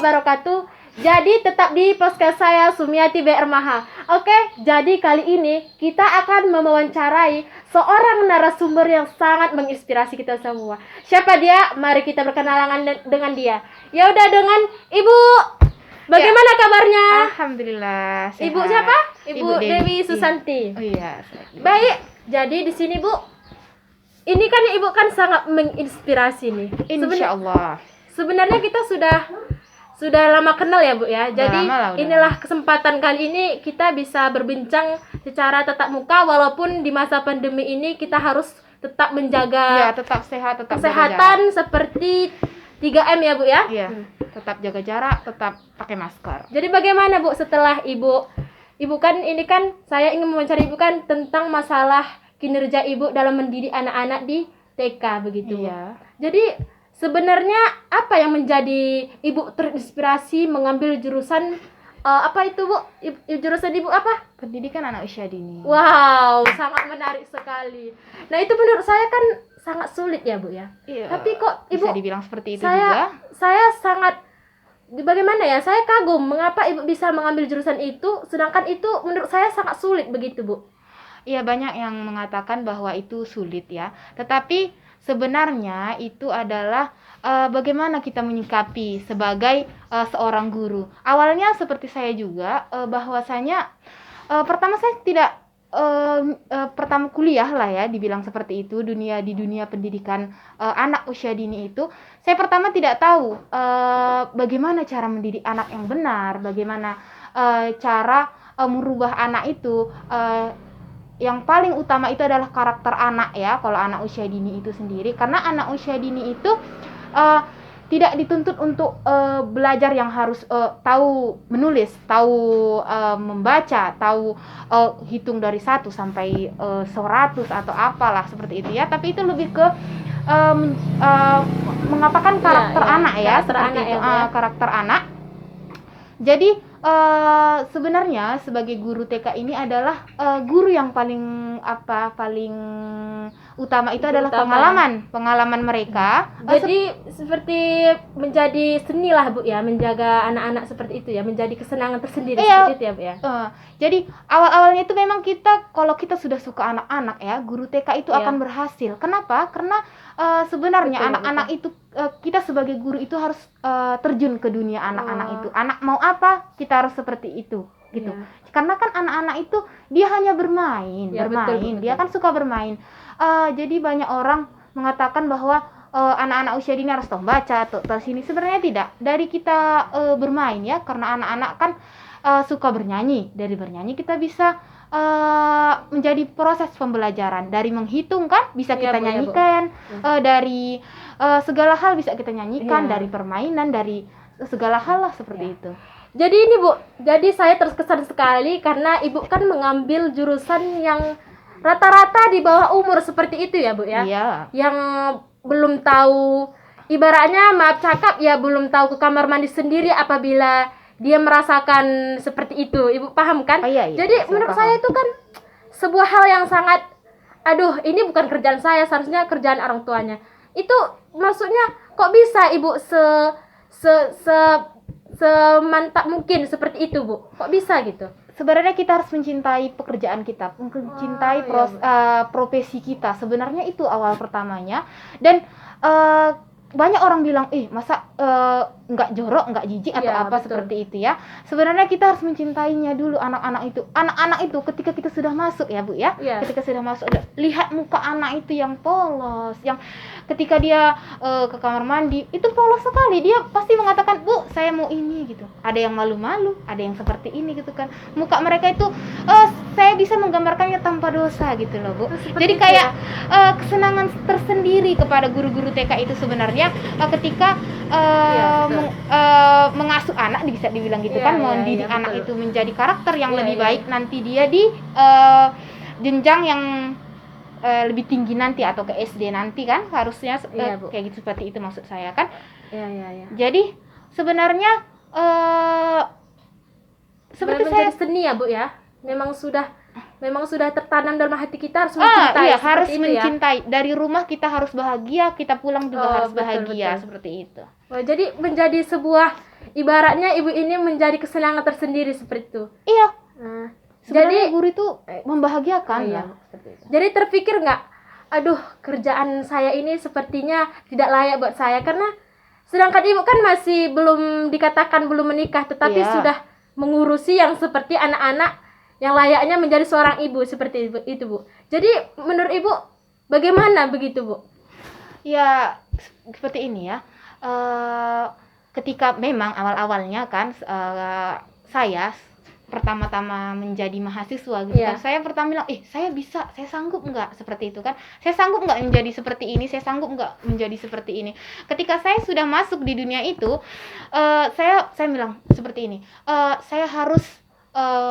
wabarakatuh. Jadi tetap di podcast saya Sumiati BR Maha. Oke, jadi kali ini kita akan mewawancarai seorang narasumber yang sangat menginspirasi kita semua. Siapa dia? Mari kita berkenalan dengan dia. Ya udah, dengan Ibu. Bagaimana kabarnya? Alhamdulillah sehat. Ibu siapa? Ibu Dewi Dewi Susanti. Oh iya. Baik, jadi di sini Bu, ini kan Ibu kan sangat menginspirasi nih. Insya Allah. Sebenarnya kita sudah lama kenal ya Bu ya. Jadi inilah kesempatan kali ini kita bisa berbincang secara tatap muka, walaupun di masa pandemi ini kita harus tetap menjaga tetap sehat, tetap kesehatan seperti 3M ya Bu ya. Iya. Tetap jaga jarak, tetap pakai masker. Jadi bagaimana Bu setelah Ibu kan ini kan saya ingin mewawancari Ibu kan tentang masalah kinerja Ibu dalam mendidik anak-anak di TK begitu. Iya. Jadi sebenarnya apa yang menjadi Ibu terinspirasi mengambil jurusan apa itu Bu? Jurusan Ibu apa? Pendidikan anak usia dini. Wow, sangat menarik sekali. Nah, itu menurut saya kan sangat sulit ya Bu ya. Iya. Tapi kok Ibu bisa dibilang seperti itu juga. Saya sangat bagaimana ya? Saya kagum mengapa Ibu bisa mengambil jurusan itu sedangkan itu menurut saya sangat sulit begitu Bu. Iya, banyak yang mengatakan bahwa itu sulit ya. Tetapi sebenarnya itu adalah bagaimana kita menyikapi sebagai seorang guru. Awalnya seperti saya juga bahwasanya pertama saya tidak pertama kuliah lah ya dibilang seperti itu di dunia pendidikan anak usia dini itu saya pertama tidak tahu bagaimana cara mendidik anak yang benar, bagaimana cara merubah anak itu. Yang paling utama itu adalah karakter anak ya, kalau anak usia dini itu sendiri, karena anak usia dini itu tidak dituntut untuk belajar yang harus tahu menulis, tahu membaca, tahu hitung dari 1 sampai 100 atau apalah seperti itu ya, tapi itu lebih ke mengapakan karakter anak ya, seperti itu, karakter anak. Jadi sebenarnya sebagai guru TK ini adalah guru yang paling utama itu adalah pengalaman mereka. Jadi seperti menjadi seni lah Bu ya, menjaga anak-anak seperti itu ya, menjadi kesenangan tersendiri seperti itu ya Bu ya. Jadi awal-awalnya itu memang kalau kita sudah suka anak-anak ya, guru TK itu akan berhasil. Kenapa? Karena sebenarnya anak-anak itu kita sebagai guru itu harus terjun ke dunia anak-anak itu. Anak mau apa, kita harus seperti itu gitu. Karena kan anak-anak itu dia hanya bermain. Betul. Dia kan suka bermain. Jadi banyak orang mengatakan bahwa anak-anak usia dini harus tahu baca atau sini. Sebenarnya tidak. Dari kita bermain ya, karena anak-anak kan suka bernyanyi. Dari bernyanyi kita bisa menjadi proses pembelajaran. Dari menghitung kan bisa kita nyanyikan. Dari segala hal bisa kita nyanyikan. Dari permainan, dari segala hal lah seperti itu. Jadi ini Bu, jadi saya terkesan sekali karena Ibu kan mengambil jurusan yang rata-rata di bawah umur seperti itu ya Bu ya. Iya. Yang belum tahu, ibaratnya maaf cakap ya, belum tahu ke kamar mandi sendiri apabila dia merasakan seperti itu. Ibu paham kan? Iya, jadi menurut saya itu kan sebuah hal yang sangat, aduh ini bukan kerjaan saya, seharusnya kerjaan orang tuanya. Itu maksudnya kok bisa Ibu semantap mungkin seperti itu Bu? Kok bisa gitu? Sebenarnya kita harus mencintai pekerjaan kita, mencintai profesi kita. Sebenarnya itu awal pertamanya. Dan banyak orang bilang, masa nggak jorok, nggak jijik atau apa betul. Seperti itu ya. Sebenarnya kita harus mencintainya dulu anak-anak itu. Anak-anak itu ketika kita sudah masuk ya Bu ya. Ketika sudah masuk, lihat muka anak itu yang polos, yang ketika dia ke kamar mandi itu polos sekali. Dia pasti mengatakan, Bu, saya mau ini gitu. Ada yang malu-malu, ada yang seperti ini gitu kan. Muka mereka itu saya bisa menggambarkannya tanpa dosa gitu loh Bu. Jadi kayak kesenangan tersendiri kepada guru-guru TK itu sebenarnya ketika mengasuh anak, bisa dibilang gitu kan, mendidik anak itu menjadi karakter yang lebih baik nanti dia di jenjang yang lebih tinggi nanti atau ke SD nanti kan harusnya kayak gitu, seperti itu maksud saya kan. Jadi sebenarnya seperti saya seni ya Bu ya, memang sudah memang sudah tertanam dalam hati kita harus mencintai. Iya, seperti harus itu ya. mencintai. Dari rumah kita harus bahagia, kita pulang juga Oh, harus betul, bahagia, betul. seperti itu. Oh, jadi menjadi sebuah, ibaratnya ibu ini menjadi kesenangan tersendiri seperti itu. Iya, Nah, sebenarnya jadi guru itu membahagiakan iya. lah, seperti itu. Jadi terpikir nggak, aduh kerjaan saya ini sepertinya tidak layak buat saya, karena sedangkan ibu kan masih belum dikatakan belum menikah, tetapi Iya. sudah mengurusi yang seperti anak-anak yang layaknya menjadi seorang ibu seperti itu, Bu. Jadi menurut ibu bagaimana begitu, Bu? Ya, seperti ini ya. Ketika memang awal-awalnya kan saya pertama-tama menjadi mahasiswa gitu Iya. kan, saya pertama bilang, saya bisa, saya sanggup nggak seperti itu kan, saya sanggup nggak menjadi seperti ini, saya sanggup nggak menjadi seperti ini. Ketika saya sudah masuk di dunia itu, saya bilang seperti ini, saya harus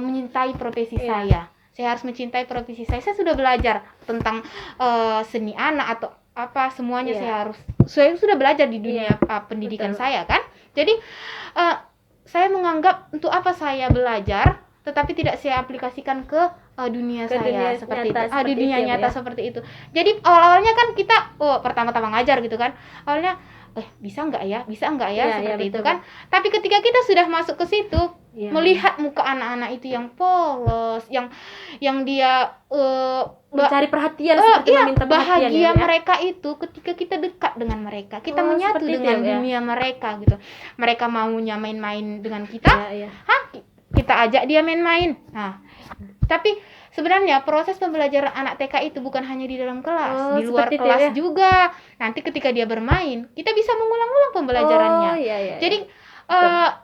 mencintai profesi Iya. saya harus mencintai profesi saya sudah belajar tentang seni anak atau apa semuanya. Iya. Saya sudah belajar di dunia Iya, pendidikan betul. saya kan. Jadi saya menganggap untuk apa saya belajar tetapi tidak saya aplikasikan ke dunia Ke saya dunia seperti nyata itu. seperti Di dunia itu ya, Bu, nyata ya? seperti itu. Jadi awal-awalnya kan kita pertama-tama ngajar gitu kan. Awalnya bisa nggak ya Iya, seperti iya, itu betul, kan. Tapi ketika kita sudah masuk ke situ, Iya. melihat muka anak-anak itu yang polos, yang dia Mencari perhatian, seperti iya, meminta perhatian bahagia ya, Bu, ya? mereka itu ketika kita dekat dengan mereka, kita Oh, menyatu seperti itu dengan ya, Bu, ya? dunia mereka gitu. Mereka maunya main-main dengan kita, Iya, iya. kita ajak dia main-main. Nah, tapi sebenarnya proses pembelajaran anak TK itu bukan hanya di dalam kelas, Oh, di luar seperti itu kelas ya? juga. Nanti ketika dia bermain, kita bisa mengulang-ulang pembelajarannya. Oh, iya, iya, iya. Jadi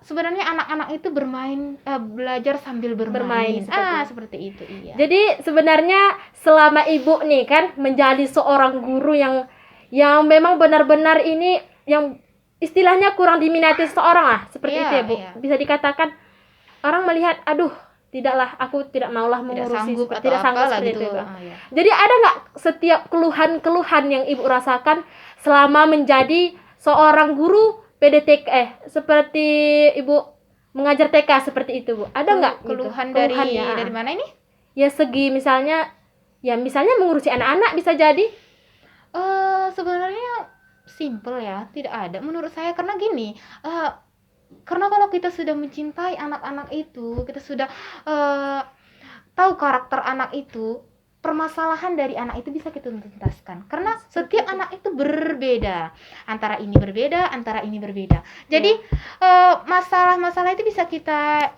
sebenarnya anak-anak itu bermain, belajar sambil bermain. Bermain, Seperti itu, iya. Jadi sebenarnya selama ibu nih kan menjadi seorang guru yang memang benar-benar ini yang istilahnya kurang diminati seorang lah, seperti Iya, itu ya, Bu. iya. Bisa dikatakan orang melihat, aduh, tidaklah, aku tidak maulah Tidak mengurusi sanggup seperti atau tidak sanggup apalah seperti gitu. itu, Bu. Iya. Jadi ada nggak setiap keluhan-keluhan yang ibu rasakan selama menjadi seorang guru PDTK, seperti ibu mengajar TK seperti itu, Bu? Ada nggak gitu? keluhan Keluhannya, dari mana ini? ya segi misalnya mengurusi anak-anak bisa jadi. Sebenarnya simple ya, tidak ada menurut saya karena gini, karena kalau kita sudah mencintai anak-anak itu, kita sudah tahu karakter anak itu, permasalahan dari anak itu bisa kita tuntaskan. Karena setiap anak itu berbeda, antara ini berbeda. Jadi masalah-masalah itu bisa kita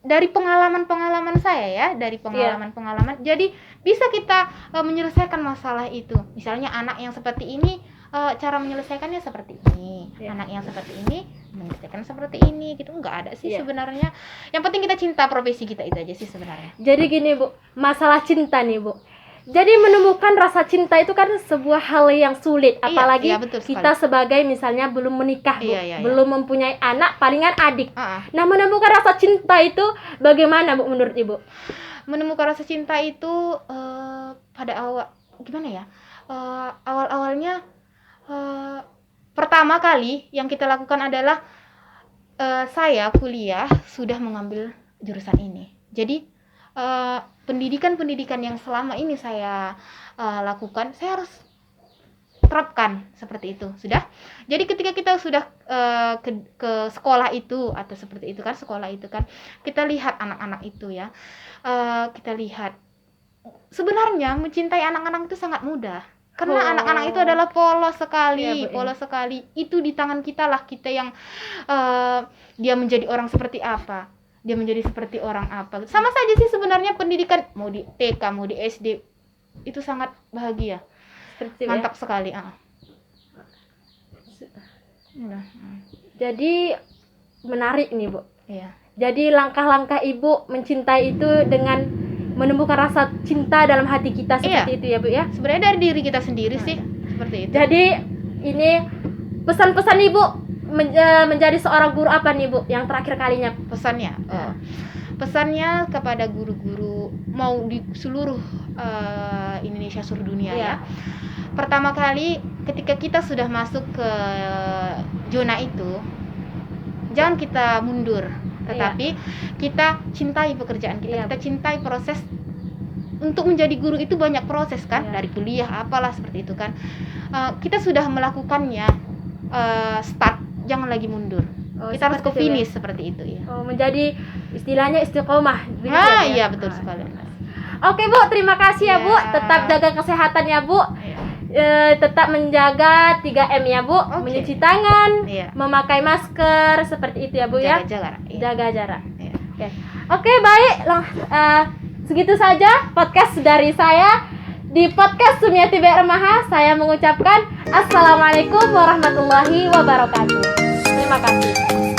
dari pengalaman-pengalaman saya ya, dari pengalaman-pengalaman. Jadi bisa kita menyelesaikan masalah itu. Misalnya anak yang seperti ini, cara menyelesaikannya seperti ini. Anak yang seperti ini menyelesaikan seperti ini gitu. Enggak ada sih sebenarnya. Yang penting kita cinta profesi kita itu aja sih sebenarnya. Jadi gini, Bu, masalah cinta nih, Bu. Jadi menemukan rasa cinta itu kan sebuah hal yang sulit, apalagi iya, betul sekali. kita sebagai misalnya belum menikah, Bu, Iya. belum mempunyai anak, palingan adik. Uh-uh. Nah, menemukan rasa cinta itu bagaimana, Bu, menurut Ibu? Menemukan rasa cinta itu pada awal gimana ya? Awal-awalnya pertama kali yang kita lakukan adalah saya kuliah sudah mengambil jurusan ini. Jadi pendidikan yang selama ini saya lakukan, saya harus terapkan seperti itu. Sudah. Jadi ketika kita sudah ke sekolah itu atau seperti itu kan, sekolah itu kan, kita lihat anak-anak itu ya. Kita lihat sebenarnya mencintai anak-anak itu sangat mudah. Karena anak-anak itu adalah polos sekali, polos sekali. Itu di tangan kita lah, kita yang dia menjadi orang seperti apa. Dia menjadi seperti orang apa. Sama saja sih sebenarnya pendidikan, mau di TK, mau di SD, itu sangat bahagia. Mantap sekali. Jadi menarik nih, Bu. Iya. Jadi langkah-langkah Ibu mencintai itu dengan menemukan rasa cinta dalam hati kita seperti itu ya, Bu, ya. Sebenarnya dari diri kita sendiri sih seperti itu. Jadi ini pesan-pesan Ibu menjadi seorang guru apa nih, Bu? Yang terakhir kalinya pesannya. Pesannya kepada guru-guru mau di seluruh Indonesia, seluruh dunia ya. Pertama kali ketika kita sudah masuk ke zona itu, jangan kita mundur, tetapi kita cintai pekerjaan kita, kita cintai proses untuk menjadi guru itu banyak proses kan, Iya. dari kuliah apalah seperti itu kan. Kita sudah melakukannya, start, jangan lagi mundur. Oh, Kita harus ke seperti itu, finish seperti itu ya. Oh, menjadi istilahnya istiqomah. begitu ya, Bu? Iya betul Ah. sekali. Oke Bu, terima kasih ya Bu. Iya. Tetap jaga kesehatan ya Bu. Iya. Tetap menjaga 3M ya Bu. Oke. Mencuci tangan, Iya. memakai masker, seperti itu ya Bu ya. Jaga jarak. Iya. Jaga jarak. Iya. Oke, baik. Segitu saja podcast dari saya. Di podcast Sumiati BR Maha, saya mengucapkan Assalamualaikum warahmatullahi wabarakatuh. Terima kasih.